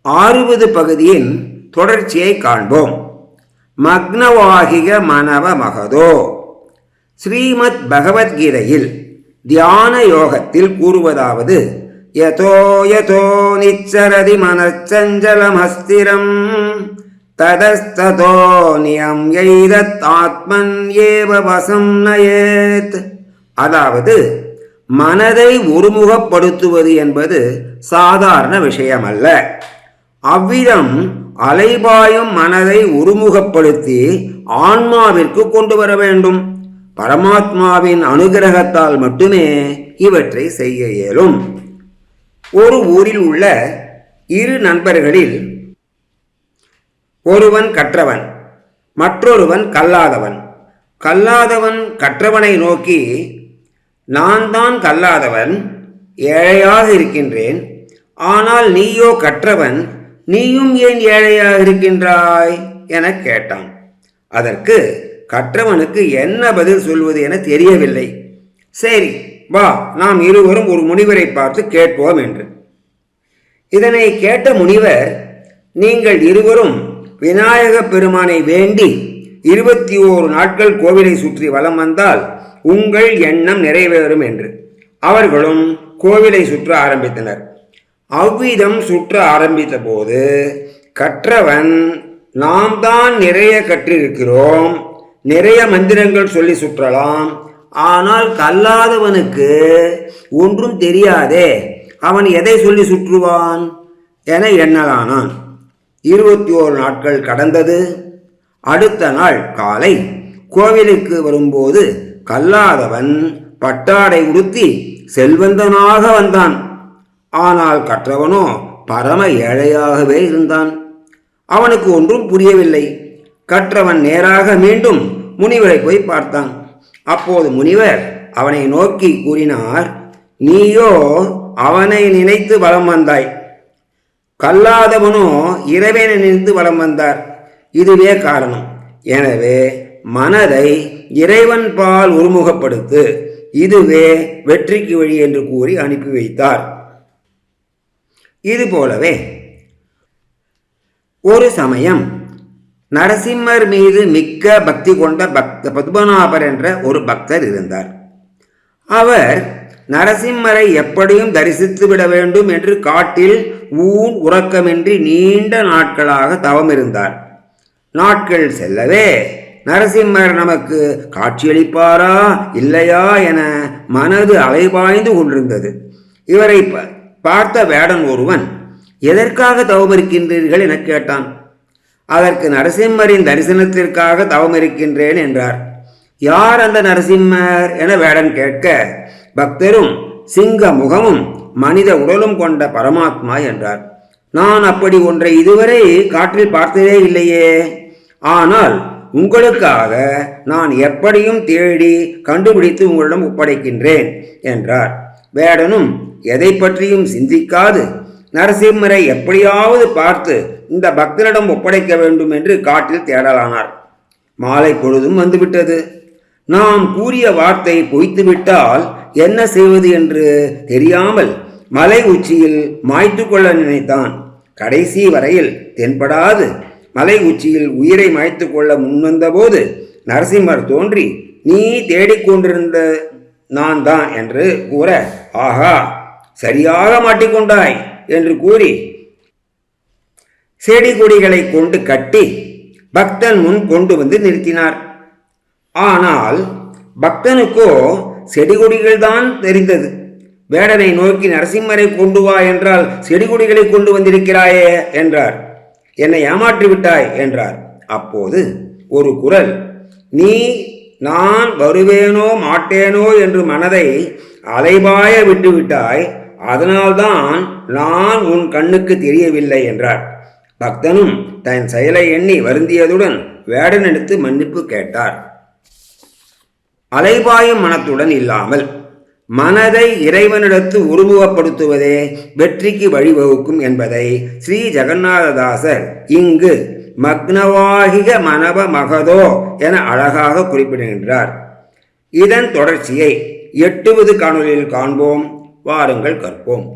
6வது பகுதியின் தொடர்ச்சியை காண்போம். மக்னவாகிக மனவ மகதோ. ஸ்ரீமத் பகவத்கீதையில் தியான யோகத்தில் கூறுவதாவது, யதோ யதோ நிச்சரதி மனச்சஞ்சலமஸ்திரம் ததஸ்ததோ நியம் யைதத் ஆத்மன் ஏவ வசம் நயேத். அதாவது, மனதை ஒருமுகப்படுத்துவது என்பது சாதாரண விஷயமல்ல. அவ்விதம் அலைபாயும் மனதை ஒருமுகப்படுத்தி ஆன்மாவிற்கு கொண்டு வர வேண்டும். பரமாத்மாவின் அனுகிரகத்தால் மட்டுமே இவற்றை செய்ய இயலும். ஒரு ஊரில் உள்ள 2 நண்பர்களில் ஒருவன் கற்றவன், மற்றொருவன் கல்லாதவன். கல்லாதவன் கற்றவனை நோக்கி, நான் தான் கல்லாதவன், ஏழையாக இருக்கின்றேன். ஆனால் நீயோ கற்றவன், நீயும் ஏன் ஏழையாக இருக்கின்றாய் என கேட்டான். அதற்கு கற்றவனுக்கு என்ன பதில் சொல்வது என தெரியவில்லை. சரி வா, நாம் இருவரும் ஒரு முனிவரை பார்த்து கேட்போம் என்று. இதனை கேட்ட முனிவர், நீங்கள் இருவரும் விநாயக பெருமானை வேண்டி 21 நாட்கள் கோவிலை சுற்றி வலம் வந்தால் உங்கள் எண்ணம் நிறைவேறும் என்று. அவர்களும் கோவிலை சுற்ற ஆரம்பித்தனர். அவ்விதம் சுற்ற ஆரம்பித்த போது கற்றவன், நாம் தான் நிறைய கற்றிருக்கிறோம், நிறைய மந்திரங்கள் சொல்லி சுற்றலாம், ஆனால் கல்லாதவனுக்கு ஒன்றும் தெரியாதே, அவன் எதை சொல்லி சுற்றுவான் என எண்ணலானான். 21 நாட்கள் கடந்தது. அடுத்த நாள் காலை கோவிலுக்கு வரும்போது கல்லாதவன் பட்டாடை உடுத்தி செல்வந்தனாக வந்தான். ஆனால் கற்றவனோ பரம ஏழையாகவே இருந்தான். அவனுக்கு ஒன்றும் புரியவில்லை. கற்றவன் நேராக மீண்டும் முனிவரை போய் பார்த்தான். அப்போது முனிவர் அவனை நோக்கி கூறினார், நீயோ அவனை நினைத்து வலம் வந்தாய், கல்லாதவனோ இறைவனை நினைத்து வலம் வந்தார். இதுவே காரணம். எனவே மனதை இறைவன் பால் ஒருமுகப்படுத்து, இதுவே வெற்றிக்கு வழி என்று கூறி அனுப்பி வைத்தார். இதுபோலவே ஒரு சமயம் நரசிம்மர் மீது மிக்க பக்தி கொண்ட பத்மநாபர் என்ற ஒரு பக்தர் இருந்தார். அவர் நரசிம்மரை எப்படியும் தரிசித்து விட வேண்டும் என்று காட்டில் ஊன் உறக்கமின்றி நீண்ட நாட்களாக தவம் இருந்தார். நாட்கள் செல்லவே நரசிம்மர் நமக்கு காட்சியளிப்பாரா இல்லையா என மனது அலைபாய்ந்து கொண்டிருந்தது. இவரை பார்த்த வேடன் ஒருவன், எதற்காக தவம் இருக்கின்றீர்கள் என கேட்டான். அதற்கு நரசிம்மரின் தரிசனத்திற்காக தவம் இருக்கின்றேன் என்றார். யார் அந்த நரசிம்மர் என வேடன் கேட்க, பக்தரும் சிங்க முகமும் மனித உடலும் கொண்ட பரமாத்மா என்றார். நான் அப்படி ஒன்றை இதுவரை காற்றில் பார்த்ததே இல்லையே, ஆனால் உங்களுக்காக நான் எப்படியும் தேடி கண்டுபிடித்து உங்களிடம் ஒப்படைக்கின்றேன் என்றார். வேடனும் எதை பற்றியும் சிந்திக்காது நரசிம்மரை எப்படியாவது பார்த்து இந்த பக்தரிடம் ஒப்படைக்க வேண்டும் என்று காட்டில் தேடலானார். மாலை பொழுதும் வந்துவிட்டது. நாம் கூறிய வார்த்தை பொய்த்துவிட்டால் என்ன செய்வது என்று தெரியாமல் மலை உச்சியில் மாய்த்து கொள்ள நினைத்தான். கடைசி வரையில் தென்படாது மலை உச்சியில் உயிரை மாய்த்து கொள்ள முன்வந்தபோது நரசிம்மர் தோன்றி, நீ தேடிக்கொண்டிருந்த நான் தான் என்று கூற, ஆஹா, சரியாக மாட்டிக்கொண்டாய் என்று கூறி செடி கொடிகளை கொண்டு கட்டி பக்தன் முன் கொண்டு வந்து நிறுத்தினார். ஆனால் பக்தனுக்கோ செடி கொடிகள் தான் தெரிந்தது. வேடனை நோக்கி, நரசிம்மரை கொண்டு வா என்றால் செடி கொடிகளை கொண்டு வந்திருக்கிறாயே என்றார். என்னை ஏமாற்றி விட்டாய் என்றார். அப்போது ஒரு குரல், நான் வருவேனோ மாட்டேனோ என்று மனதை அலைபாய விட்டுவிட்டாய், அதனால்தான் நான் உன் கண்ணுக்கு தெரியவில்லை என்றார். பக்தனும் தன் செயலை எண்ணி வருந்தியதுடன் வேடனிடத்து மன்னிப்பு கேட்டார். அலைபாயும் மனத்துடன் இல்லாமல் மனதை இறைவனிடத்து ஒருமுகப்படுத்துவதே வெற்றிக்கு வழிவகுக்கும் என்பதை ஸ்ரீ ஜெகநாததாசர் இங்கு மக்னவாகிக மனவ மகதோ என அழகாக குறிப்பிடுகின்றார். இதன் தொடர்ச்சியை 8வது காணொளியில் காண்போம். வாருங்கள் கற்போம்.